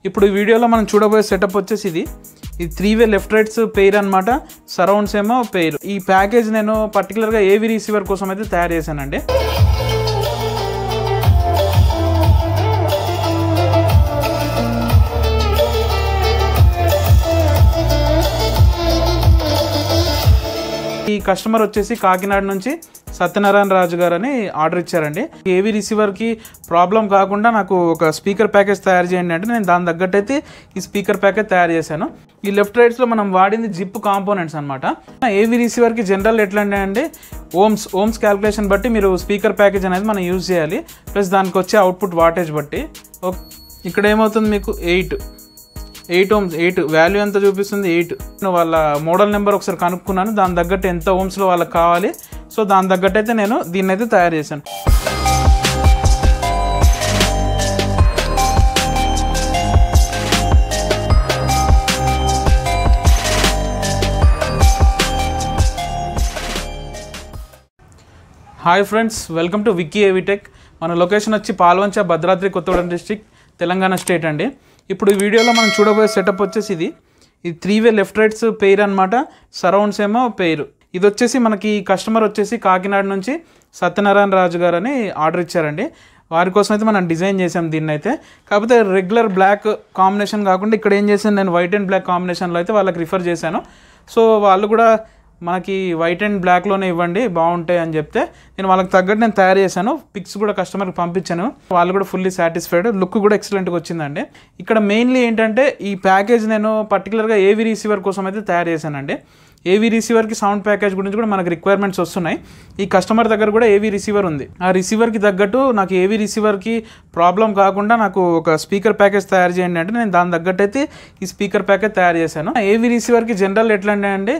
ఇప్పుడు ఈ వీడియోలో మనం చూడబోయే సెటప్ వచ్చేసి ఇది 3-వే లెఫ్ట్ రైట్స్ పెయిర్ అనమాట. సరౌండ్స్ ఏమో పెయిర్. ఈ ప్యాకేజ్ నేను పర్టికులర్గా ఏవి రిసీవర్ కోసం అయితే తయారు చేశానండి. ఈ కస్టమర్ వచ్చేసి కాకినాడ నుంచి సత్యనారాయణ రాజు గారు అని ఆర్డర్ ఇచ్చారండి. ఏవి రిసీవర్కి ప్రాబ్లం కాకుండా నాకు ఒక స్పీకర్ ప్యాకేజ్ తయారు చేయండి అంటే నేను దాని తగ్గట్టు అయితే ఈ స్పీకర్ ప్యాకేజ్ తయారు చేశాను. ఈ లెఫ్ట్ రైట్స్లో మనం వాడింది జిప్ కాంపోనెంట్స్ అనమాట. ఏవి రిసీవర్కి జనరల్ ఎట్లా అంటే ఓమ్స్ క్యాలిక్యులేషన్ బట్టి మీరు స్పీకర్ ప్యాకేజ్ అనేది మనం యూజ్ చేయాలి. ప్లస్ దానికి వచ్చే అవుట్పుట్ వాటేజ్ బట్టి. ఇక్కడ ఏమవుతుంది మీకు 8 ohms 8 వాల్యూ ఎంత చూపిస్తుంది 8. వాళ్ళ మోడల్ నెంబర్ ఒకసారి కనుక్కున్నాను, దాని తగ్గట్టు ఎంత ఓమ్స్లో వాళ్ళకి కావాలి. సో దాని తగ్గట్టు అయితే నేను దీన్ని అయితే తయారు చేశాను. Hi friends, welcome to Vicky AV tech. మన లొకేషన్ వచ్చి పాల్వంచ, భద్రాద్రి కొత్తగూడెం డిస్ట్రిక్ట్, తెలంగాణ స్టేట్ అండి. ఇప్పుడు ఈ వీడియోలో మనం చూడబోయే సెటప్ వచ్చేసి ఇది 3-వే లెఫ్ట్ రైట్స్ పెయిర్ అనమాట. సరౌండ్స్ ఏమో పెయిర్. ఇది వచ్చేసి మనకి కస్టమర్ వచ్చేసి కాకినాడ నుంచి సత్యనారాయణ రాజు గారు అని ఆర్డర్ ఇచ్చారండి. వారి కోసం అయితే మనం డిజైన్ చేసాం దీన్ని అయితే. కాకపోతే రెగ్యులర్ బ్లాక్ కాంబినేషన్ కాకుండా ఇక్కడ ఏం చేశాను, నేను వైట్ అండ్ బ్లాక్ కాంబినేషన్లో అయితే వాళ్ళకి రిఫర్ చేశాను. సో వాళ్ళు కూడా మనకి వైట్ అండ్ బ్లాక్లోనే ఇవ్వండి బాగుంటాయి అని చెప్తే నేను వాళ్ళకి తగ్గట్టు నేను తయారు చేశాను. పిక్స్ కూడా కస్టమర్కి పంపించాను. వాళ్ళు కూడా ఫుల్లీ సాటిస్ఫైడ్. లుక్ కూడా ఎక్సలెంట్గా వచ్చిందండి. ఇక్కడ మెయిన్లీ ఏంటంటే ఈ ప్యాకేజ్ నేను పర్టికులర్గా ఏవి రిసీవర్ కోసం అయితే తయారు చేశానండి. ఏవి రిసీవర్కి సౌండ్ ప్యాకేజ్ గురించి కూడా మనకు రిక్వైర్మెంట్స్ వస్తున్నాయి. ఈ కస్టమర్ దగ్గర కూడా ఏవి రిసీవర్ ఉంది. ఆ రిసీవర్కి తగ్గట్టు నాకు ఏవి రిసీవర్కి ప్రాబ్లం కాకుండా నాకు ఒక స్పీకర్ ప్యాకేజ్ తయారు చేయండి అంటే నేను దాని తగ్గట్టు అయితే ఈ స్పీకర్ ప్యాకేజ్ తయారు చేశాను. ఏవి రిసీవర్కి జనరల్ ఎట్లా అంటే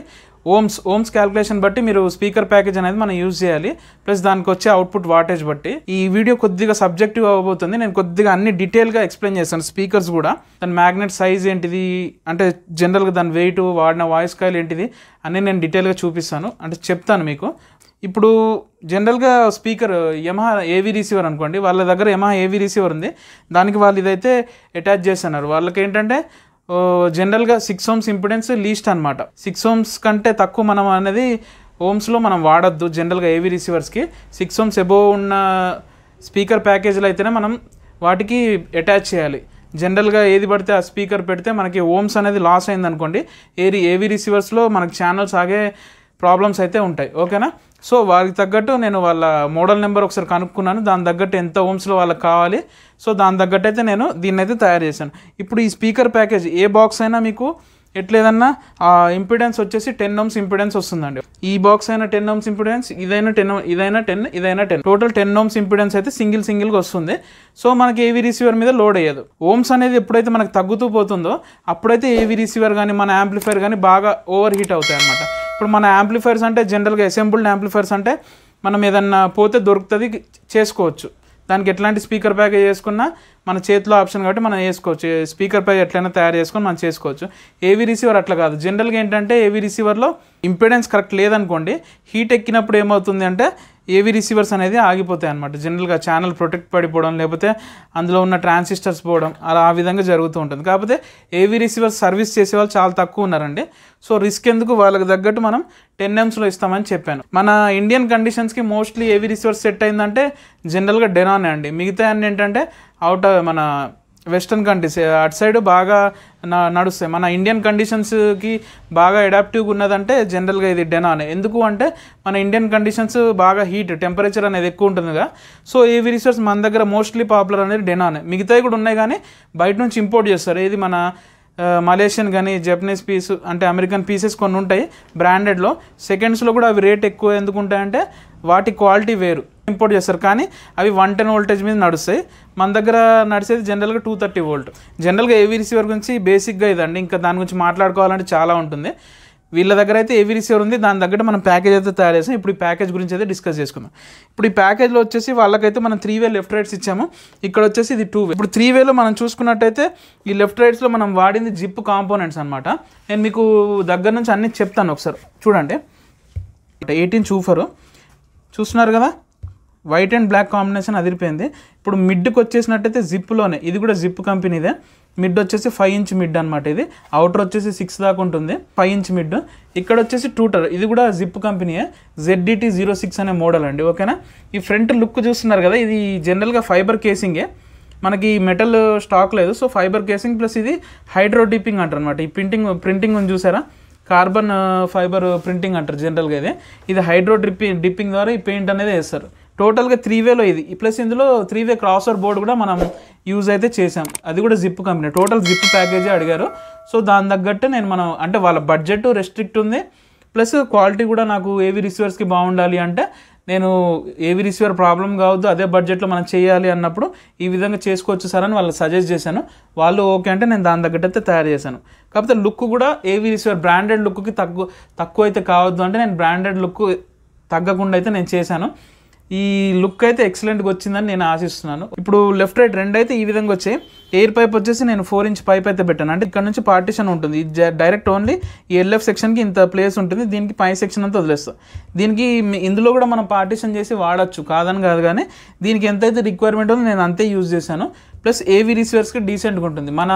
ఓమ్స్ క్యాలిక్యులేషన్ బట్టి మీరు స్పీకర్ ప్యాకేజ్ అనేది మనం యూజ్ చేయాలి. ప్లస్ దానికి వచ్చే అవుట్పుట్ వాటేజ్ బట్టి. ఈ వీడియో కొద్దిగా సబ్జెక్టివ్ అవ్వబోతుంది. నేను కొద్దిగా అన్ని డీటెయిల్గా ఎక్స్ప్లెయిన్ చేస్తాను. స్పీకర్స్ కూడా, దాని మ్యాగ్నెట్ సైజ్ ఏంటిది, అంటే జనరల్గా దాని వెయిట్, వాడిన వాయిస్ కాయిల్ ఏంటిది అన్నీ నేను డీటెయిల్గా చూపిస్తాను, అంటే చెప్తాను మీకు. ఇప్పుడు జనరల్గా స్పీకర్ యమహా ఏవి రిసీవర్ అనుకోండి, వాళ్ళ దగ్గర యమహా ఏవి రిసీవర్ ఉంది. దానికి వాళ్ళు ఇదైతే అటాచ్ చేస్తున్నారు. వాళ్ళకి ఏంటంటే జనరల్గా 6 ohms ఇంపిడెన్స్ లీస్ట్ అనమాట. 6 ohms కంటే తక్కువ మనం అనేది ఓమ్స్లో మనం వాడద్దు జనరల్గా ఏవి రిసీవర్స్కి. 6 ohms ఎబోవ్ ఉన్న స్పీకర్ ప్యాకేజీలు అయితేనే మనం వాటికి అటాచ్ చేయాలి. జనరల్గా ఏది పడితే ఆ స్పీకర్ పెడితే మనకి ఓమ్స్ అనేది లాస్ అయిందనుకోండి, ఏవి రిసీవర్స్లో మనకి ఛానల్స్ ఆగే ప్రాబ్లమ్స్ అయితే ఉంటాయి. ఓకేనా? సో వారికి తగ్గట్టు నేను వాళ్ళ మోడల్ నెంబర్ ఒకసారి కనుక్కున్నాను, దాని తగ్గట్టు ఎంత ఓమ్స్లో వాళ్ళకి కావాలి. సో దాని తగ్గట్టు అయితే నేను దీన్ని అయితే తయారు చేశాను. ఇప్పుడు ఈ స్పీకర్ ప్యాకేజ్ ఏ బాక్స్ అయినా మీకు ఎట్లేదన్నా ఆ ఇంపిడెన్స్ వచ్చేసి 10 ohms ఇంపిడెన్స్ వస్తుందండి. ఈ బాక్స్ అయినా 10 ohms ఇంపిడెన్స్, ఇదైనా 10 టోటల్ 10 ohms ఇంపిడెన్స్ అయితే సింగిల్గా వస్తుంది. సో మనకి ఏవి రిసీవర్ మీద లోడ్ అయ్యదు. ఓమ్స్ అనేది ఎప్పుడైతే మనకు తగ్గుతూ పోతుందో అప్పుడైతే ఏవి రిసీవర్ కానీ మన యాంప్లిఫైర్ కానీ బాగా ఓవర్ హీట్ అవుతాయి అనమాట. ఇప్పుడు మన యాంప్లిఫైర్స్ అంటే జనరల్గా అసెంబుల్డ్ యాంప్లిఫైర్స్ అంటే మనం ఏదన్నా పోతే దొరుకుతుంది, చేసుకోవచ్చు. దానికి ఎట్లాంటి స్పీకర్ ప్యాకేజ్ చేసుకున్నా మన చేతిలో ఆప్షన్ కాబట్టి మనం వేసుకోవచ్చు. స్పీకర్ ప్యాకేజ్ ఎట్లయినా తయారు చేసుకొని మనం చేసుకోవచ్చు. ఏవి రిసీవర్ అట్లా కాదు. జనరల్గా ఏంటంటే ఏవి రిసీవర్లో ఇంపిడెన్స్ కరెక్ట్ లేదనుకోండి, హీట్ ఎక్కినప్పుడు ఏమవుతుంది అంటే ఏవి రిసీవర్స్ అనేది ఆగిపోతాయి అనమాట. జనరల్గా ఛానల్ ప్రొటెక్ట్ పడిపోవడం, లేకపోతే అందులో ఉన్న ట్రాన్సిస్టర్స్ పోవడం, అలా ఆ విధంగా జరుగుతూ ఉంటుంది. కాకపోతే ఏవి రిసీవర్స్ సర్వీస్ చేసేవాళ్ళు చాలా తక్కువ ఉన్నారండి. సో రిస్క్ ఎందుకు, వాళ్ళకి తగ్గట్టు మనం 10 ohmsలో ఇస్తామని చెప్పాను. మన ఇండియన్ కండిషన్స్కి మోస్ట్లీ ఏవి రిసీవర్స్ సెట్ అయిందంటే జనరల్గా డెనానే అండి. మిగతా అన్ని ఏంటంటే మన వెస్టర్న్ కంట్రీస్ అటు సైడ్ బాగా నడుస్తాయి. మన ఇండియన్ కండిషన్స్కి బాగా అడాప్టివ్గా ఉన్నదంటే జనరల్గా ఇది డెనానే. ఎందుకు అంటే మన ఇండియన్ కండిషన్స్ బాగా టెంపరేచర్ అనేది ఎక్కువ ఉంటుందిగా. సో ఏవి రిసీవర్స్ మన దగ్గర మోస్ట్లీ పాపులర్ అనేది డెనానే. మిగతావి కూడా ఉన్నాయి కానీ బయట నుంచి ఇంపోర్ట్ చేస్తారు. ఏది మన మలేషియన్ కానీ జపనీస్ పీస్ అంటే అమెరికన్ పీసెస్ కొన్ని ఉంటాయి బ్రాండెడ్లో. సెకండ్స్లో కూడా అవి రేట్ ఎక్కువ ఎందుకు ఉంటాయంటే వాటి క్వాలిటీ వేరు, ఇంపోర్ట్ చేస్తారు. కానీ అవి 110 voltage మీద నడుస్తాయి. మన దగ్గర నడిచేది జనరల్గా 230 volt. జనరల్గా ఏవి రిసీవర్ గురించి బేసిక్గా ఇదండి. ఇంకా దాని గురించి మాట్లాడుకోవాలంటే చాలా ఉంటుంది. వీళ్ళ దగ్గర అయితే ఏవి రిసీవర్ ఉంది, దాని తగ్గట్టు మనం ప్యాకేజ్ అయితే తయారు చేసాం. ఇప్పుడు ఈ ప్యాకేజ్ గురించి అయితే డిస్కస్ చేసుకుందాం. ఇప్పుడు ఈ ప్యాకేజ్లో వచ్చేసి వాళ్ళకైతే మనం 3-వే లెఫ్ట్ రైట్స్ ఇచ్చాము. ఇక్కడ వచ్చేసి ఇది 2-వే. ఇప్పుడు 3-వేలో మనం చూసుకున్నట్టయితే ఈ లెఫ్ట్ రైట్స్లో మనం వాడింది జిప్ కాంపోనెంట్స్ అనమాట. నేను మీకు దగ్గర నుంచి అన్ని చెప్తాను, ఒకసారి చూడండి. 18 చూఫర్ చూస్తున్నారు కదా, వైట్ అండ్ బ్లాక్ కాంబినేషన్ అదిరిపోయింది. ఇప్పుడు మిడ్కి వచ్చేసినట్టయితే జిప్లోనే, ఇది కూడా జిప్ కంపెనీదే. మిడ్ వచ్చేసి 5 ఇంచ్ మిడ్ అనమాట. ఇది అవుటర్ వచ్చేసి 6 దాకా ఉంటుంది, 5 ఇంచ్ మిడ్. ఇక్కడ వచ్చేసి ట్యూటర్, ఇది కూడా జిప్ కంపెనీయే, ZDT06 అనే మోడల్ అండి. ఓకేనా. ఈ ఫ్రంట్ లుక్ చూస్తున్నారు కదా, ఇది జనరల్గా ఫైబర్ కేసింగే, మనకి మెటల్ స్టాక్ లేదు. సో ఫైబర్ కేసింగ్ ప్లస్ ఇది హైడ్రో డిప్పింగ్ అంటారు అనమాట. ఈ ప్రింటింగ్ ఉంది చూసారా, కార్బన్ ఫైబర్ ప్రింటింగ్ అంటారు జనరల్గా. ఇది హైడ్రో డిప్పింగ్ ద్వారా ఈ పెయింట్ అనేది వేస్తారు. టోటల్గా 3వేలో ఇది ప్లస్ ఇందులో 3వే క్రాసర్ బోర్డు కూడా మనం యూజ్ అయితే చేసాం, అది కూడా zip company. Total zip package అడిగారు. సో దాని తగ్గట్టు మనం అంటే వాళ్ళ బడ్జెట్ రెస్ట్రిక్ట్ ఉంది, ప్లస్ క్వాలిటీ కూడా నాకు ఏవి రిసీవర్స్కి బాగుండాలి అంటే నేను ఏవి రిసీవర్ ప్రాబ్లం కావద్దు, అదే బడ్జెట్లో మనం చేయాలి అన్నప్పుడు ఈ విధంగా చేసుకోవచ్చు సార్ అని వాళ్ళకి సజెస్ట్ చేశాను. వాళ్ళు ఓకే అంటే నేను దాని తగ్గట్టు అయితే తయారు చేశాను. కాకపోతే లుక్ కూడా ఏవి రిసీవర్ బ్రాండెడ్ లుక్కి తక్కువ అయితే కావద్దు అంటే నేను బ్రాండెడ్ లుక్ తగ్గకుండా అయితే నేను చేశాను. ఈ లుక్ అయితే ఎక్సలెంట్గా వచ్చిందని నేను ఆశిస్తున్నాను. ఇప్పుడు లెఫ్ట్ రైట్ రెండు అయితే ఈ విధంగా వచ్చాయి. ఎయిర్ పైప్ వచ్చేసి నేను 4 ఇంచ్ పైప్ అయితే పెట్టాను, అంటే ఇక్కడ నుంచి పార్టిషన్ ఉంటుంది. డైరెక్ట్ ఓన్లీ ఈ LF సెక్షన్కి ఇంత ప్లేస్ ఉంటుంది, దీనికి పై సెక్షన్ అంతా వదిలేస్తాం. దీనికి ఇందులో కూడా మనం పార్టిషన్ చేసి వాడచ్చు, కాదని కాదు, కానీ దీనికి ఎంతైతే రిక్వైర్మెంట్ ఉందో నేను అంతే యూజ్ చేశాను. ప్లస్ ఏవి రిసీవర్స్కి డీసెంట్గా ఉంటుంది. మన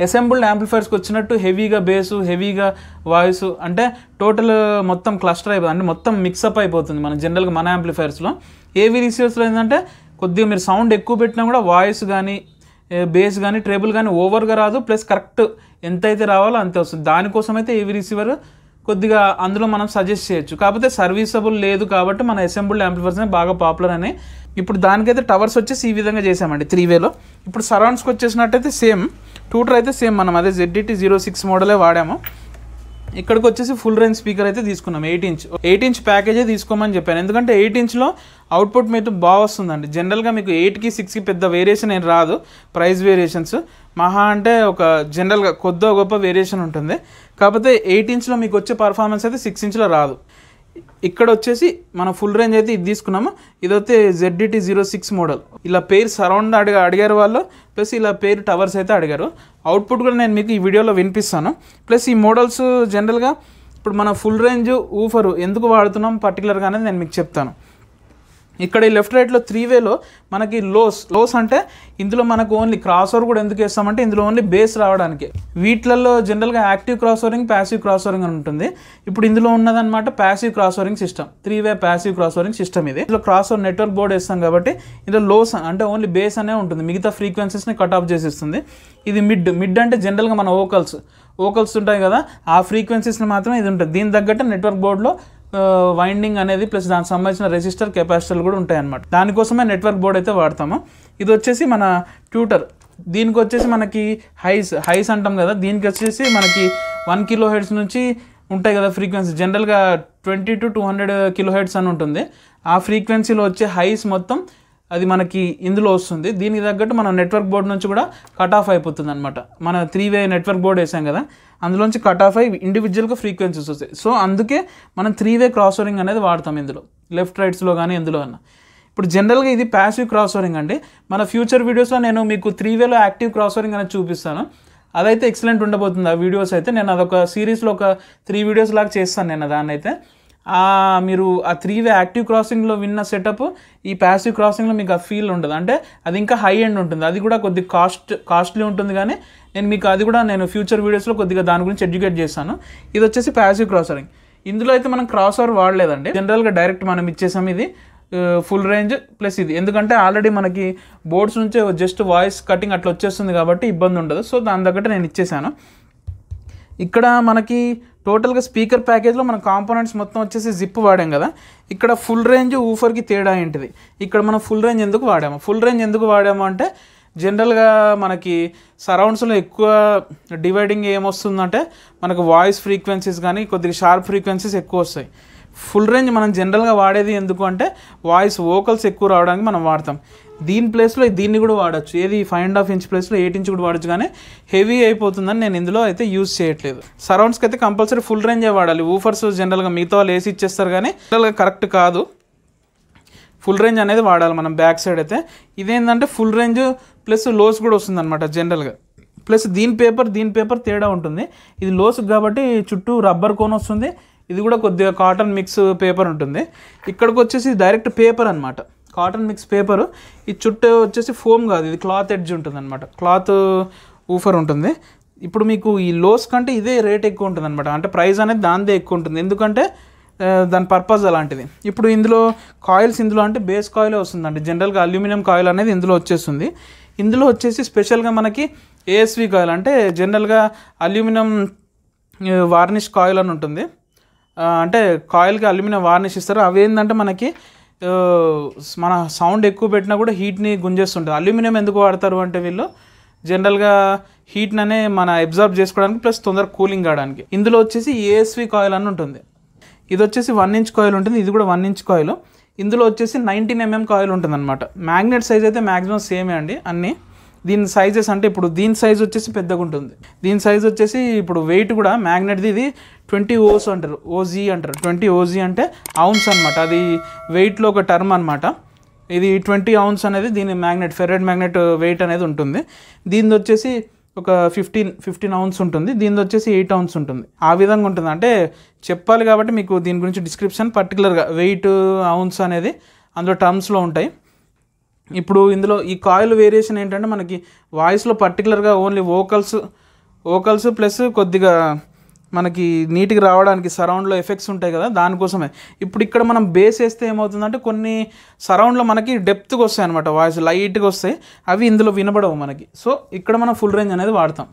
అసెంబుల్డ్ యాంప్లిఫైర్స్కి వచ్చినట్టు హెవీగా బేసు, హెవీగా వాయిస్, అంటే టోటల్ మొత్తం క్లస్టర్ అయిపోతుంది, అంటే మొత్తం మిక్సప్ అయిపోతుంది మన జనరల్గా మన యాంప్లిఫైర్స్లో. ఏవి రిసీవర్స్లో ఏంటంటే కొద్దిగా మీరు సౌండ్ ఎక్కువ పెట్టినా కూడా వాయిస్ కానీ బేస్ కానీ ట్రేబుల్ కానీ ఓవర్గా రాదు, ప్లస్ కరెక్ట్ ఎంతైతే రావాలో అంతే వస్తుంది. దానికోసం అయితే ఏవి రిసీవర్ కొద్దిగా అందులో మనం సజెస్ట్ చేయొచ్చు. కాకపోతే సర్వీసబుల్ లేదు కాబట్టి మన అసెంబుల్డ్ యాంప్లిఫైర్స్ బాగా పాపులర్ అని. ఇప్పుడు దానికైతే టవర్స్ వచ్చేసి ఈ విధంగా చేసామండి 3వేలో. ఇప్పుడు సరౌండ్స్కి వచ్చేసినట్టయితే సేమ్ ట్యూటర్ అయితే సేమ్ మనం అదే ZDT06 మోడలే వాడాము. ఇక్కడికి వచ్చేసి ఫుల్ రేంజ్ స్పీకర్ అయితే తీసుకున్నాం. 8 ఇంచ్ ప్యాకేజే తీసుకోమని చెప్పాను, ఎందుకంటే 8 ఇంచ్లో అవుట్పుట్ మీకు బాగా వస్తుందండి. జనరల్గా మీకు 8కి 6కి పెద్ద వేరియేషన్ ఏం రాదు, ప్రైస్ వేరియేషన్స్ మహా అంటే ఒక జనరల్గా కొద్దిగా గొప్ప వేరియేషన్ ఉంటుంది. కాకపోతే 8 ఇంచ్లో మీకు వచ్చే పర్ఫార్మెన్స్ అయితే 6 ఇంచ్లో రాదు. ఇక్కడ వచ్చేసి మనం ఫుల్ రేంజ్ అయితే ఇది తీసుకున్నాము. ఇదైతే ZDT06 మోడల్. ఇలా పేరు సరౌండ్ అడిగారు వాళ్ళు, ప్లస్ ఇలా పేరు టవర్స్ అయితే అడిగారు. అవుట్పుట్ కూడా నేను మీకు ఈ వీడియోలో వినిపిస్తాను. ప్లస్ ఈ మోడల్స్ జనరల్గా ఇప్పుడు మన ఫుల్ రేంజ్ ఊఫర్ ఎందుకు వాడుతున్నాం పర్టికులర్గా అనేది నేను మీకు చెప్తాను. ఇక్కడ ఈ లెఫ్ట్ రైట్లో 3వేలో మనకి లోస్ అంటే ఇందులో మనకు ఓన్లీ క్రాస్ ఓవర్ కూడా ఎందుకు వేస్తామంటే ఇందులో ఓన్లీ బేస్ రావడానికి. వీటిలలో జనరల్గా active cross overing, passive cross overing అని ఉంటుంది. ఇప్పుడు ఇందులో ఉన్నదన్నమాట ప్యాసివ్ క్రాస్ ఓవరింగ్ సిస్టమ్, 3వే ప్యాసివ్ క్రాస్ ఓవరింగ్ సిస్టమ్. ఇది ఇందులో క్రాస్ ఓవర్ నెట్వర్క్ బోర్డ్ వేస్తాం కాబట్టి ఇందులో లోస్ అంటే ఓన్లీ బేస్ అనే ఉంటుంది, మిగతా ఫ్రీక్వెన్సీస్ని కట్ ఆఫ్ చేసేస్తుంది. ఇది మిడ్ అంటే జనరల్గా మన ఓకల్స్ ఉంటాయి కదా, ఆ ఫ్రీక్వెన్సీస్ని మాత్రమే ఇది ఉంటుంది. దీని తగ్గట్టు నెట్వర్క్ బోర్డులో వైండింగ్ అనేది ప్లస్ దానికి సంబంధించిన రెసిస్టర్ కెపాసిటర్లు కూడా ఉంటాయి అన్నమాట. దానికోసమే నెట్వర్క్ బోర్డ్ అయితే వాడతాము. ఇది వచ్చేసి మన ట్యూటర్. దీనికి వచ్చేసి మనకి హైస్ అంటాం కదా, దీనికి వచ్చేసి మనకి 1 kHz నుంచి ఉంటాయి కదా ఫ్రీక్వెన్సీ, జనరల్గా 20 to 200 kHz అని ఉంటుంది. ఆ ఫ్రీక్వెన్సీలో వచ్చే హైస్ మొత్తం అది మనకి ఇందులో వస్తుంది. దీనికి తగ్గట్టు మనం నెట్వర్క్ బోర్డ్ నుంచి కూడా కట్ ఆఫ్ అయిపోతుంది అనమాట. మన 3వే నెట్వర్క్ బోర్డ్ వేసాం కదా, అందులోంచి కట్ ఆఫ్ అయ్యి ఇండివిజువల్గా ఫ్రీక్వెన్సీస్ వస్తాయి. సో అందుకే మనం 3వే క్రాస్ ఓవరింగ్ అనేది వాడతాం ఇందులో, లెఫ్ట్ రైట్స్లో కానీ ఎందులో అన్నా. ఇప్పుడు జనరల్గా ఇది ప్యాసివ్ క్రాస్ ఓవరింగ్ అండి. మన ఫ్యూచర్ వీడియోస్లో నేను మీకు 3వేలో యాక్టివ్ క్రాస్ ఓవరింగ్ అనేది చూపిస్తాను, అదైతే ఎక్సలెంట్ ఉండబోతుంది. ఆ వీడియోస్ అయితే నేను అదొక సిరీస్లో ఒక 3 వీడియోస్ లాగా చేస్తాను నేను దాన్ని అయితే. మీరు ఆ 3వే యాక్టివ్ క్రాసింగ్లో విన్న సెటప్ ఈ ప్యాసివ్ క్రాసింగ్లో మీకు ఆ ఫీల్ ఉండదు, అంటే అది ఇంకా హై ఎండ్ ఉంటుంది, అది కూడా కొద్దిగా కాస్ట్లీ ఉంటుంది. కానీ నేను మీకు అది కూడా నేను ఫ్యూచర్ వీడియోస్లో కొద్దిగా దాని గురించి ఎడ్యుకేట్ చేస్తాను. ఇది వచ్చేసి ప్యాసివ్ క్రాస్ ఓవరింగ్. ఇందులో అయితే మనం క్రాస్ ఓవర్ వాడలేదండి, జనరల్గా డైరెక్ట్ మనం ఇచ్చేసాం ఇది ఫుల్ రేంజ్ ప్లస్ ఇది, ఎందుకంటే ఆల్రెడీ మనకి బోర్డ్స్ నుంచే జస్ట్ వాయిస్ కటింగ్ అట్లా వచ్చేస్తుంది కాబట్టి ఇబ్బంది ఉండదు. సో దాని తగ్గట్టు నేను ఇచ్చేసాను. ఇక్కడ మనకి టోటల్గా స్పీకర్ ప్యాకేజ్లో మన కాంపోనెంట్స్ మొత్తం వచ్చేసి జిప్ వాడాం కదా. ఇక్కడ ఫుల్ రేంజ్ ఊఫర్కి తేడా ఏంటిది, ఇక్కడ మనం ఫుల్ రేంజ్ ఎందుకు వాడాము అంటే జనరల్గా మనకి సరౌండ్స్లో ఎక్కువ డివైడింగ్ ఏమొస్తుందంటే మనకు వాయిస్ ఫ్రీక్వెన్సీస్ కానీ కొద్దిగా షార్ప్ ఫ్రీక్వెన్సీస్ ఎక్కువ వస్తాయి. ఫుల్ రేంజ్ మనం జనరల్గా వాడేది ఎందుకు అంటే వాయిస్ వోకల్స్ ఎక్కువ రావడానికి మనం వాడతాం. దీని ప్లేస్లో దీన్ని కూడా వాడచ్చు, ఏది 5.5 ఇంచ్ ప్లేస్లో 8 ఇంచ్ కూడా వాడచ్చు, కానీ హెవీ అయిపోతుందని నేను ఇందులో అయితే యూజ్ చేయట్లేదు. సరౌండ్స్కి అయితే కంపల్సరీ ఫుల్ రేంజే వాడాలి. ఊఫర్స్ జనరల్గా మిగతా వాళ్ళు వేసి ఇచ్చేస్తారు కానీ జనరల్గా కరెక్ట్ కాదు, ఫుల్ రేంజ్ అనేది వాడాలి మనం బ్యాక్ సైడ్ అయితే. ఇదేంటంటే ఫుల్ రేంజ్ ప్లస్ లోస్ కూడా వస్తుంది అనమాట జనరల్గా. ప్లస్ దీని పేపర్ తేడా ఉంటుంది. ఇది లోస్ కాబట్టి చుట్టూ రబ్బర్ కోన్ వస్తుంది, ఇది కూడా కొద్దిగా కాటన్ మిక్స్ పేపర్ ఉంటుంది. ఇక్కడికి వచ్చేసి డైరెక్ట్ పేపర్ అనమాట, కాటన్ మిక్స్ పేపరు. ఈ చుట్టూ వచ్చేసి ఫోమ్ కాదు, ఇది క్లాత్ ఎడ్జ్ ఉంటుంది అనమాట. క్లాత్ ఊఫర్ ఉంటుంది. ఇప్పుడు మీకు ఈ లోస్ కంటే ఇదే రేట్ ఎక్కువ ఉంటుంది అనమాట, అంటే ప్రైస్ అనేది దానిదే ఎక్కువ ఉంటుంది, ఎందుకంటే దాని పర్పస్ అలాంటిది. ఇప్పుడు ఇందులో కాయిల్స్ ఇందులో అంటే బేస్ కాయిలే వస్తుందండి. జనరల్గా అల్యూమినియం కాయిల్ అనేది ఇందులో వచ్చేస్తుంది. ఇందులో వచ్చేసి స్పెషల్గా మనకి ఏఎస్వి కాయిల్ అంటే జనరల్గా అల్యూమినియం వార్నిష్ కాయిల్ అని ఉంటుంది. అంటే కాయిల్కి అల్యూమినియం వార్నిష్ ఇస్తారు. అవి ఏంటంటే మనకి మన సౌండ్ ఎక్కువ పెట్టినా కూడా హీట్ని గుంజేస్తుంటుంది. అల్యూమినియం ఎందుకు వాడతారు అంటే వీళ్ళు జనరల్గా హీట్ని అనే మన అబ్జర్వ్ చేసుకోవడానికి ప్లస్ తొందరగా కూలింగ్ కావడానికి. ఇందులో వచ్చేసి ఏఎస్వి కాయిల్ అని ఉంటుంది. ఇది వచ్చేసి 1 ఇంచ్ కాయిల్ ఉంటుంది, ఇది కూడా 1 ఇంచ్ కాయిల్. ఇందులో వచ్చేసి 19 mm కాయిల్ ఉంటుంది అనమాట. మ్యాగ్నెట్ సైజ్ అయితే మ్యాక్సిమం సేమే అండి అన్నీ. దీని సైజెస్ అంటే ఇప్పుడు దీని సైజ్ వచ్చేసి పెద్దగా ఉంటుంది. దీని సైజ్ వచ్చేసి ఇప్పుడు వెయిట్ కూడా మ్యాగ్నెట్ది ఇది 20 ఓస్ అంటారు, ఓజీ అంటారు. 20 ఓజీ అంటే ఔన్స్ అనమాట, అది వెయిట్లో ఒక టర్మ్ అనమాట. ఇది 20 ounce అనేది దీని మ్యాగ్నెట్ ఫెర్రైట్ మ్యాగ్నెట్ వెయిట్ అనేది ఉంటుంది. దీనిది వచ్చేసి ఒక 15 ounce ఉంటుంది, దీనిది వచ్చేసి 8 ounce ఉంటుంది. ఆ విధంగా ఉంటుంది. అంటే చెప్పాలి కాబట్టి మీకు దీని గురించి డిస్క్రిప్షన్ పర్టికులర్గా వెయిట్ ounce అనేది అందులో టర్మ్స్లో ఉంటాయి. ఇప్పుడు ఇందులో ఈ కాయిల్ వేరియేషన్ ఏంటంటే మనకి వాయిస్లో పర్టికులర్గా ఓన్లీ వోకల్స్ ప్లస్ కొద్దిగా మనకి నీట్గా రావడానికి సరౌండ్లో ఎఫెక్ట్స్ ఉంటాయి కదా, దానికోసమే. ఇప్పుడు ఇక్కడ మనం బేస్ వేస్తే ఏమవుతుందంటే కొన్ని సరౌండ్లో మనకి డెప్త్గా వస్తాయి అనమాట, వాయిస్ లైట్గా వస్తాయి, అవి ఇందులో వినబడవు మనకి. సో ఇక్కడ మనం ఫుల్ రేంజ్ అనేది వాడతాం.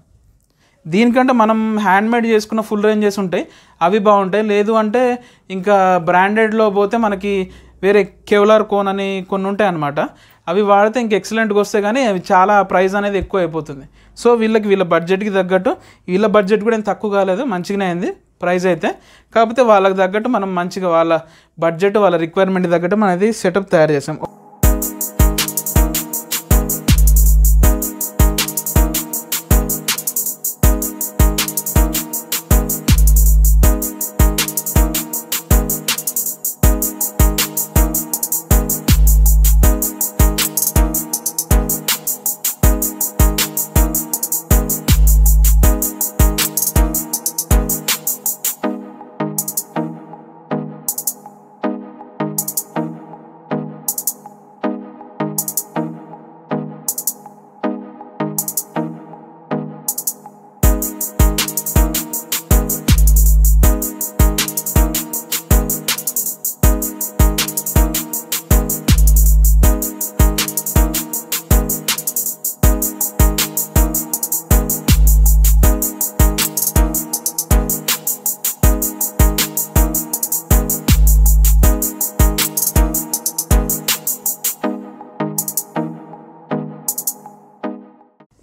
దీనికంటే మనం హ్యాండ్మేడ్ చేసుకున్న ఫుల్ రేంజెస్ ఉంటాయి, అవి బాగుంటాయి. లేదు అంటే ఇంకా బ్రాండెడ్లో పోతే మనకి వేరే కెవ్లార్ కోన్ అని కొన్ని ఉంటాయి అన్నమాట, అవి వాడితే ఇంక ఎక్సలెంట్గా వస్తాయి, కానీ అవి చాలా ప్రైస్ అనేది ఎక్కువ అయిపోతుంది. సో వీళ్ళ బడ్జెట్కి తగ్గట్టు, వీళ్ళ బడ్జెట్ కూడా ఏం తక్కువ కాలేదు, మంచిగానే అయింది ప్రైస్ అయితే. కాకపోతే వాళ్ళకి తగ్గట్టు మనం మంచిగా వాళ్ళ బడ్జెట్ వాళ్ళ రిక్వైర్మెంట్ తగ్గట్టు మనం అది సెటప్ తయారు చేసాం.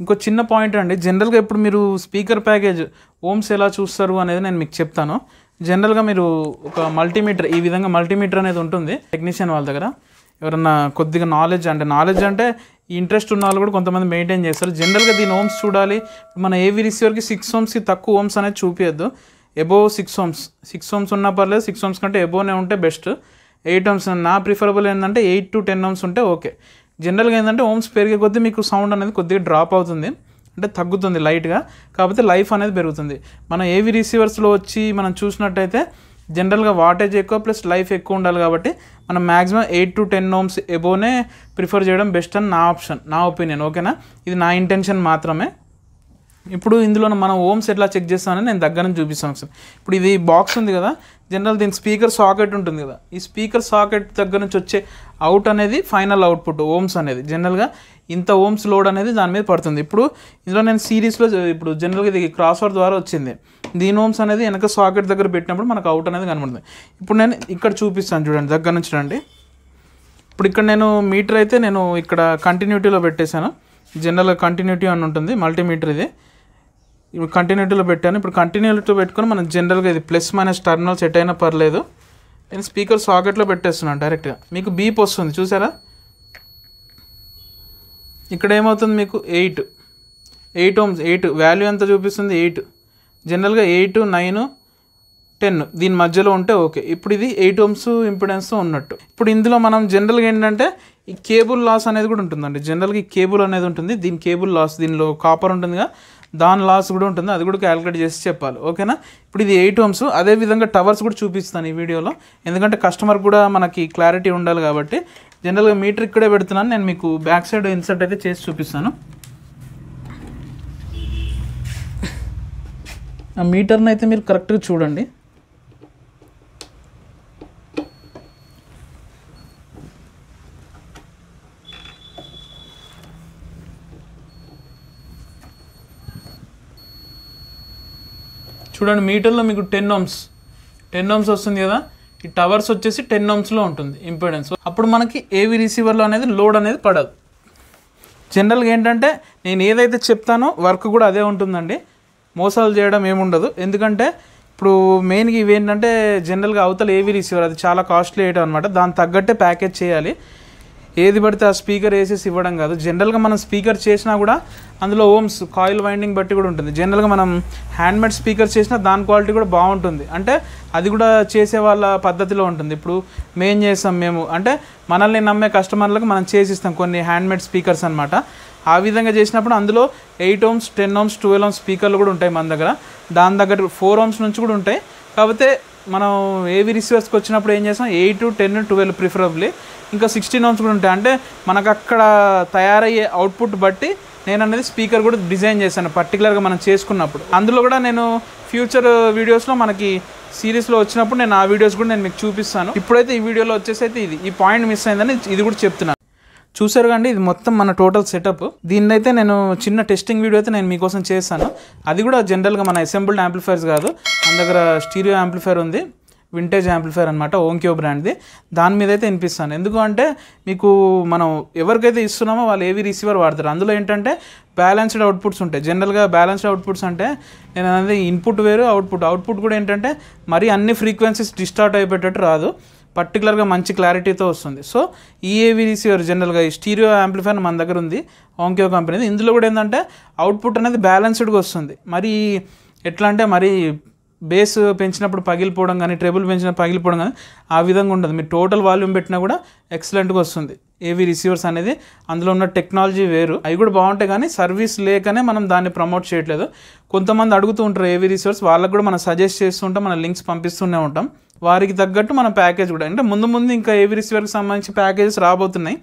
ఇంకో చిన్న పాయింట్ అండి, జనరల్గా ఇప్పుడు మీరు స్పీకర్ ప్యాకేజ్ ఓమ్స్ ఎలా చూస్తారు అనేది నేను మీకు చెప్తాను. జనరల్గా మీరు ఒక మల్టీమీటర్, ఈ విధంగా మల్టీమీటర్ అనేది ఉంటుంది టెక్నీషియన్ వాళ్ళ దగ్గర. ఎవరన్నా కొద్దిగా నాలెడ్జ్ అంటే ఇంట్రెస్ట్ ఉన్న వాళ్ళు కూడా కొంతమంది మెయింటైన్ చేస్తారు. జనరల్గా దీని ఓమ్స్ చూడాలి. మన ఏవి రిసీవర్కి 6 ohmsకి తక్కువ ఓమ్స్ అనేది చూపించద్దు. ఎబోవ్ 6 ohms ఉన్నా పర్లేదు, 6 ohms కంటే ఎబోవ్నే ఉంటే బెస్ట్. 8 ohms నా ప్రిఫరబుల్ ఏంటంటే 8 to 10 ohms ఉంటే ఓకే. జనరల్గా ఏంటంటే ఓమ్స్ పెరిగే కొద్దీ మీకు సౌండ్ అనేది కొద్దిగా డ్రాప్ అవుతుంది, అంటే తగ్గుతుంది లైట్గా, కాకపోతే లైఫ్ అనేది పెరుగుతుంది. మనం ఏవి రిసీవర్స్లో వచ్చి మనం చూసినట్టయితే జనరల్గా వాటేజ్ ఎక్కువ ప్లస్ లైఫ్ ఎక్కువ ఉండాలి, కాబట్టి మనం మ్యాక్సిమం 8 to 10 ohms ఎబోనే ప్రిఫర్ చేయడం బెస్ట్ అని నా ఒపీనియన్. ఓకేనా, ఇది నా ఇంటెన్షన్ మాత్రమే. ఇప్పుడు ఇందులో మనం ఓమ్స్ ఎట్లా చెక్ చేస్తానని నేను దగ్గర నుంచి చూపిస్తాను ఒకసారి. ఇప్పుడు ఇది బాక్స్ ఉంది కదా, జనరల్ దీని స్పీకర్ సాకెట్ ఉంటుంది కదా, ఈ స్పీకర్ సాకెట్ దగ్గర నుంచి వచ్చే అవుట్ అనేది ఫైనల్ అవుట్పుట్ ఓమ్స్ అనేది. జనరల్గా ఇంత ఓమ్స్ లోడ్ అనేది దాని మీద పడుతుంది. ఇప్పుడు ఇందులో నేను సిరీస్లో ఇప్పుడు జనరల్గా ఇది క్రాస్ ఓవర్ ద్వారా వచ్చింది, దీని ఓమ్స్ అనేది వెనక సాకెట్ దగ్గర పెట్టినప్పుడు మనకు అవుట్ అనేది కనబడుతుంది. ఇప్పుడు నేను ఇక్కడ చూపిస్తాను చూడండి, దగ్గర నుంచి రండి. ఇప్పుడు ఇక్కడ నేను మీటర్ అయితే నేను ఇక్కడ కంటిన్యూటీలో పెట్టేశాను. జనరల్గా కంటిన్యూటీ అని ఉంటుంది మల్టీమీటర్, ఇది ఇప్పుడు కంటిన్యూటీలో పెట్టాను. ఇప్పుడు కంటిన్యూటీలో పెట్టుకొని మనం జనరల్గా ఇది ప్లస్ మైనస్ టర్మినల్ సెట్ అయినా పర్లేదు, నేను స్పీకర్ సాకెట్లో పెట్టేస్తున్నాను డైరెక్ట్గా. మీకు బీప్ వస్తుంది చూసారా, ఇక్కడ ఏమవుతుంది మీకు 8 ohms, 8 వాల్యూ ఎంత చూపిస్తుంది 8. జనరల్గా 8, 9, 10 దీని మధ్యలో ఉంటే ఓకే. ఇప్పుడు ఇది 8 ohms ఇంపిడెన్స్తో ఉన్నట్టు. ఇప్పుడు ఇందులో మనం జనరల్గా ఏంటంటే ఈ కేబుల్ లాస్ అనేది కూడా ఉంటుందండి. జనరల్గా ఈ కేబుల్ అనేది ఉంటుంది, దీని కేబుల్ లాస్, దీనిలో కాపర్ ఉంటుందిగా, దాని లాస్ కూడా ఉంటుంది, అది కూడా క్యాలిక్యులేట్ చేసి చెప్పాలి. ఓకేనా, ఇప్పుడు ఇది 8 ohms. అదేవిధంగా టవర్స్ కూడా చూపిస్తాను ఈ వీడియోలో, ఎందుకంటే కస్టమర్ కూడా మనకి క్లారిటీ ఉండాలి కాబట్టి. జనరల్గా మీటర్ ఇక్కడే పెడుతున్నాను నేను, మీకు బ్యాక్ సైడ్ ఇన్సర్ట్ అయితే చేసి చూపిస్తాను. ఆ మీటర్ని అయితే మీరు కరెక్ట్గా చూడండి. చూడండి మీటర్లో మీకు 10 ohms వస్తుంది కదా. ఈ టవర్స్ వచ్చేసి 10 ohmsలో ఉంటుంది ఇంపెడెన్స్. అప్పుడు మనకి ఏవి రిసీవర్లో అనేది లోడ్ అనేది పడదు. జనరల్గా ఏంటంటే నేను ఏదైతే చెప్తానో వర్క్ కూడా అదే ఉంటుందండి, మోసాలు చేయడం ఏముండదు. ఎందుకంటే ఇప్పుడు మెయిన్గా ఇవి ఏంటంటే జనరల్గా అవతల ఏవి రిసీవర్ అది చాలా కాస్ట్లీ ఐటమ్ అనమాట. దాని తగ్గట్టే ప్యాకేజ్ చేయాలి. ఏది పడితే ఆ స్పీకర్ వేసేసి ఇవ్వడం కాదు. జనరల్గా మనం స్పీకర్ చేసినా కూడా అందులో ఓమ్స్ కాయిల్ వైండింగ్ బట్టి కూడా ఉంటుంది. జనరల్గా మనం హ్యాండ్మేడ్ స్పీకర్ చేసినా దాని క్వాలిటీ కూడా బాగుంటుంది. అంటే అది కూడా చేసే వాళ్ళ పద్ధతిలో ఉంటుంది. ఇప్పుడు మేము అంటే మనల్ని నమ్మే కస్టమర్లకు మనం చేసిస్తాం కొన్ని హ్యాండ్మేడ్ స్పీకర్స్ అనమాట. ఆ విధంగా చేసినప్పుడు అందులో 8 ohms 10 ohms 12 ohms స్పీకర్లు కూడా ఉంటాయి మన దగ్గర. దాని దగ్గర 4 ohms నుంచి కూడా ఉంటాయి. కాకపోతే మనం ఏవి రిసీవర్స్కి వచ్చినప్పుడు ఏం చేస్తాం 8, 10, 12 ప్రిఫరబుల్లీ, ఇంకా 16 ohms కూడా ఉంటాయి. అంటే మనకు అక్కడ తయారయ్యే అవుట్పుట్ బట్టి నేను అనేది స్పీకర్ కూడా డిజైన్ చేశాను పర్టికులర్గా మనం చేసుకున్నప్పుడు. అందులో కూడా నేను ఫ్యూచర్ వీడియోస్లో మనకి సిరీస్లో వచ్చినప్పుడు నేను ఆ వీడియోస్ కూడా నేను మీకు చూపిస్తాను. ఇప్పుడైతే ఈ వీడియోలో వచ్చేసి అయితే ఈ పాయింట్ మిస్ అయిందని ఇది కూడా చెప్తున్నాను. చూసారు కండి, ఇది మొత్తం మన టోటల్ సెటప్. దీన్ని అయితే నేను చిన్న టెస్టింగ్ వీడియో అయితే నేను మీకోసం చేస్తాను. అది కూడా జనరల్గా మన అసెంబుల్డ్ యాంప్లిఫైర్స్ కాదు, మన దగ్గర స్టీరియో యాంప్లిఫైర్ ఉంది, వింటేజ్ యాంప్లిఫైర్ అనమాట, ఓంక్యో బ్రాండ్ది. దాని మీద అయితే వినిపిస్తాను. ఎందుకు అంటే మీకు మనం ఎవరికైతే ఇస్తున్నామో వాళ్ళు ఏవి రిసీవర్ వాడతారు. అందులో ఏంటంటే బ్యాలెన్స్డ్ అవుట్పుట్స్ ఉంటాయి. జనరల్గా బ్యాలెన్స్డ్ అవుట్పుట్స్ అంటే నేను అనేది ఇన్పుట్ వేరు అవుట్పుట్ కూడా ఏంటంటే మరి అన్ని ఫ్రీక్వెన్సీస్ డిస్టార్ట్ అయిపోయేటట్టు రాదు, పర్టికులర్గా మంచి క్లారిటీతో వస్తుంది. సో ఈఏవి రిసీవర్ జనరల్గా ఈ స్టీరియో యాంప్లిఫైర్ మన దగ్గర ఉంది, ఓంక్యో కంపెనీది. ఇందులో కూడా ఏంటంటే అవుట్పుట్ అనేది బ్యాలెన్స్డ్గా వస్తుంది. మరి ఎట్లా అంటే మరి బేస్ పెంచినప్పుడు పగిలిపోవడం కానీ ట్రెబుల్ పెంచినప్పుడు పగిలిపోవడం కానీ ఆ విధంగా ఉండదు. మీరు టోటల్ వాల్యూమ్ పెట్టినా కూడా ఎక్సలెంట్గా వస్తుంది ఏవి రిసీవర్స్ అనేది. అందులో ఉన్న టెక్నాలజీ వేరు, అవి కూడా బాగుంటాయి. కానీ సర్వీస్ లేకనే మనం దాన్ని ప్రమోట్ చేయట్లేదు. కొంతమంది అడుగుతూ ఉంటారు ఏవి రిసీవర్స్, వాళ్ళకు కూడా మనం సజెస్ట్ చేస్తూ ఉంటాం, మన లింక్స్ పంపిస్తూనే ఉంటాం. వారికి తగ్గట్టు మన ప్యాకేజ్ కూడా అంటే ముందు ఇంకా ఏవి రిసీవర్కి సంబంధించి ప్యాకేజెస్ రాబోతున్నాయి,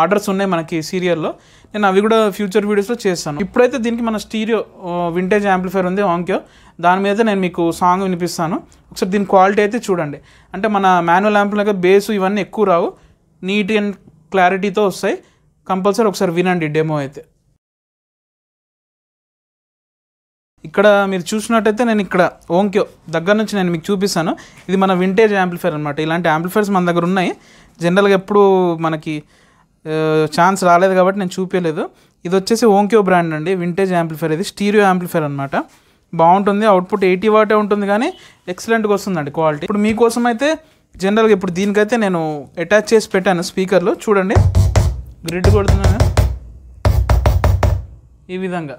ఆర్డర్స్ ఉన్నాయి మనకి సీరియల్లో. నేను అవి కూడా ఫ్యూచర్ వీడియోస్లో చేస్తాను. ఇప్పుడైతే దీనికి మన స్టీరియో వింటేజ్ యాంప్లిఫైర్ ఉంది ఓంక్యో, దాని మీద నేను మీకు సాంగ్ వినిపిస్తాను. ఒకసారి దీని క్వాలిటీ అయితే చూడండి. అంటే మన మాన్యువల్ యాంప్లిఫైర్ బేసు ఇవన్నీ ఎక్కువ రావు, నీట్ అండ్ క్లారిటీతో వస్తాయి. కంపల్సరీ ఒకసారి వినండి డెమో అయితే. ఇక్కడ మీరు చూసినట్టయితే నేను ఇక్కడ ఓంక్యో దగ్గర నుంచి నేను మీకు చూపిస్తాను. ఇది మన వింటేజ్ యాంప్లిఫైర్ అనమాట. ఇలాంటి యాంప్లిఫైర్స్ మన దగ్గర ఉన్నాయి. జనరల్గా ఎప్పుడు మనకి ఛాన్స్ రాలేదు కాబట్టి నేను చూపించలేదు. ఇది వచ్చేసి ఓంక్యో బ్రాండ్ అండి, వింటేజ్ యాంప్లిఫైర్. ఇది స్టీరియో యాంప్లిఫైర్ అనమాట. బాగుంటుంది, అవుట్పుట్ 80 వాటే ఉంటుంది కానీ ఎక్సలెంట్గా వస్తుందండి క్వాలిటీ. ఇప్పుడు మీకోసం అయితే జనరల్గా ఇప్పుడు దీనికైతే నేను అటాచ్ చేసి పెట్టాను స్పీకర్లు. చూడండి గ్రిడ్ కొడుతున్నాను ఈ విధంగా.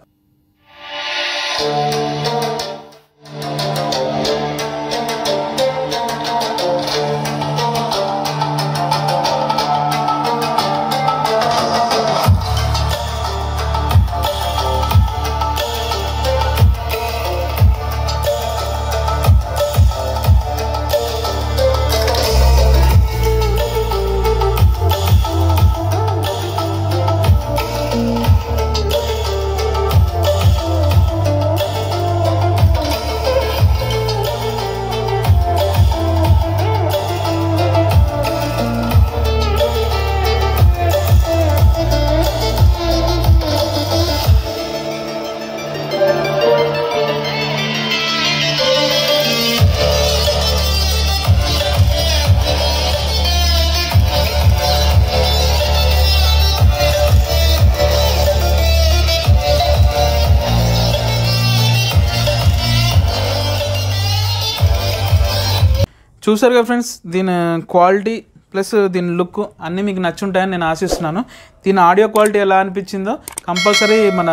చూసారు కదా ఫ్రెండ్స్, దీని క్వాలిటీ ప్లస్ దీని లుక్ అన్నీ మీకు నచ్చుంటాయని నేను ఆశిస్తున్నాను. దీని ఆడియో క్వాలిటీ ఎలా అనిపించిందో కంపల్సరీ మన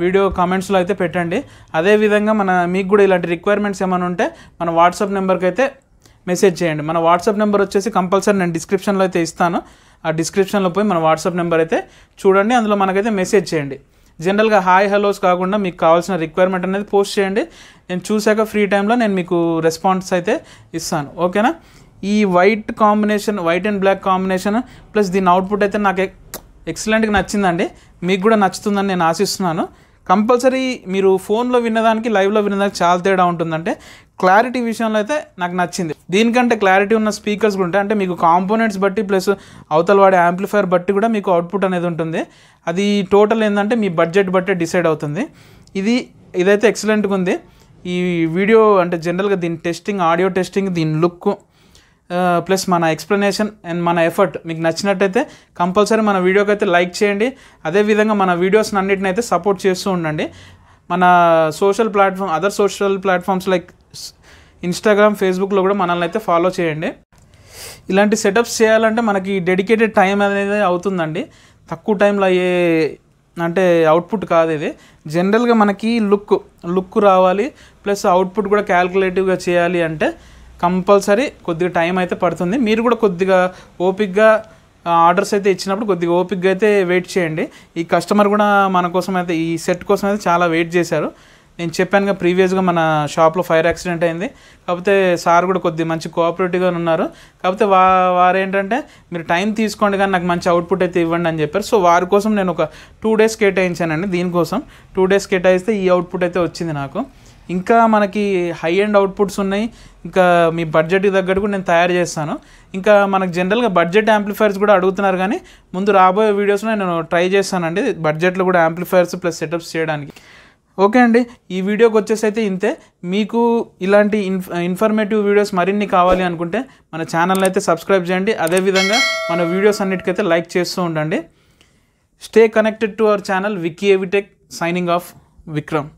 వీడియో కామెంట్స్లో అయితే పెట్టండి. అదేవిధంగా మీకు కూడా ఇలాంటి రిక్వైర్మెంట్స్ ఏమైనా ఉంటే మన వాట్సాప్ నెంబర్కి అయితే మెసేజ్ చేయండి. మన వాట్సాప్ నెంబర్ వచ్చేసి కంపల్సరీ నేను డిస్క్రిప్షన్లో అయితే ఇస్తాను. ఆ డిస్క్రిప్షన్లో పోయి మన వాట్సాప్ నెంబర్ అయితే చూడండి, అందులో మనకైతే మెసేజ్ చేయండి. జనరల్గా హాయ్ హలోస్ కాకుండా మీకు కావాల్సిన రిక్వైర్మెంట్ అనేది పోస్ట్ చేయండి. నేను చూశాక ఫ్రీ టైంలో నేను మీకు రెస్పాన్స్ అయితే ఇస్తాను, ఓకేనా. ఈ white and black combination plus దీని అవుట్పుట్ అయితే నాకు ఎక్సలెంట్గా నచ్చిందండి. మీకు కూడా నచ్చుతుందని నేను ఆశిస్తున్నాను. కంపల్సరీ మీరు ఫోన్లో విన్నదానికి లైవ్లో విన్నదానికి చాలా తేడా ఉంటుందంటే క్లారిటీ విషయంలో అయితే నాకు నచ్చింది. దీనికంటే క్లారిటీ ఉన్న స్పీకర్స్ కూడా ఉంటాయి. అంటే మీకు కాంపోనెంట్స్ బట్టి ప్లస్ అవతల వాడే యాంప్లిఫైర్ బట్టి కూడా మీకు అవుట్పుట్ అనేది ఉంటుంది. అది టోటల్ ఏంటంటే మీ బడ్జెట్ బట్టే డిసైడ్ అవుతుంది. ఇదైతే ఎక్సలెంట్గా ఉంది. ఈ వీడియో అంటే జనరల్గా దీని టెస్టింగ్, ఆడియో టెస్టింగ్, దీని లుక్ ప్లస్ మన ఎక్స్ప్లెనేషన్ అండ్ మన ఎఫర్ట్ మీకు నచ్చినట్టయితే కంపల్సరీ మన వీడియోకి అయితే లైక్ చేయండి. అదేవిధంగా మన వీడియోస్ని అన్నిటిని అయితే సపోర్ట్ చేస్తూ ఉండండి. మన other social platforms like Instagram, ఫేస్బుక్లో కూడా మనల్ని అయితే ఫాలో చేయండి. ఇలాంటి సెటప్స్ చేయాలంటే మనకి డెడికేటెడ్ టైం అనేది అవుతుందండి. తక్కువ టైంలో అయ్యే అంటే అవుట్పుట్ కాదు ఇది. జనరల్గా మనకి లుక్ రావాలి ప్లస్ అవుట్పుట్ కూడా క్యాల్కులేటివ్గా చేయాలి అంటే కంపల్సరీ కొద్దిగా టైం అయితే పడుతుంది. మీరు కూడా కొద్దిగా ఓపిక్గా ఆర్డర్స్ అయితే ఇచ్చినప్పుడు కొద్దిగా ఓపిక్గా అయితే వెయిట్ చేయండి. ఈ కస్టమర్ కూడా మన కోసం అయితే ఈ సెట్ కోసం అయితే చాలా వెయిట్ చేశారు. నేను చెప్పానుగా ప్రీవియస్గా మన షాప్లో ఫైర్ యాక్సిడెంట్ అయింది. కాకపోతే సార్ కూడా కొద్దిగా మంచి కోఆపరేటివ్గా ఉన్నారు. కాకపోతే వారు ఏంటంటే మీరు టైం తీసుకోండి కానీ నాకు మంచి అవుట్పుట్ అయితే ఇవ్వండి అని చెప్పారు. సో వారి కోసం నేను ఒక 2 days కేటాయించానండి. దీనికోసం 2 days కేటాయిస్తే ఈ అవుట్పుట్ అయితే వచ్చింది నాకు. ఇంకా మనకి హై ఎండ్ అవుట్పుట్స్ ఉన్నాయి. ఇంకా మీ బడ్జెట్కి తగ్గట్టు కూడా నేను తయారు చేస్తాను. ఇంకా మనకు జనరల్గా బడ్జెట్ యాంప్లిఫైర్స్ కూడా అడుగుతున్నారు కానీ ముందు రాబోయే వీడియోస్లో నేను ట్రై చేస్తానండి బడ్జెట్లో కూడా యాంప్లిఫైర్స్ ప్లస్ సెటప్స్ చేయడానికి. ఓకే అండి, ఈ వీడియోకి వచ్చేసి అయితే ఇంతే. మీకు ఇలాంటి ఇన్ఫర్మేటివ్ వీడియోస్ మరిన్ని కావాలి అనుకుంటే మన ఛానల్ని అయితే సబ్స్క్రైబ్ చేయండి. అదేవిధంగా మన వీడియోస్ అన్నిటికైతే లైక్ చేస్తూ ఉండండి. Stay connected to our channel Vicky ఏవి టెక్. Signing off, Vikram.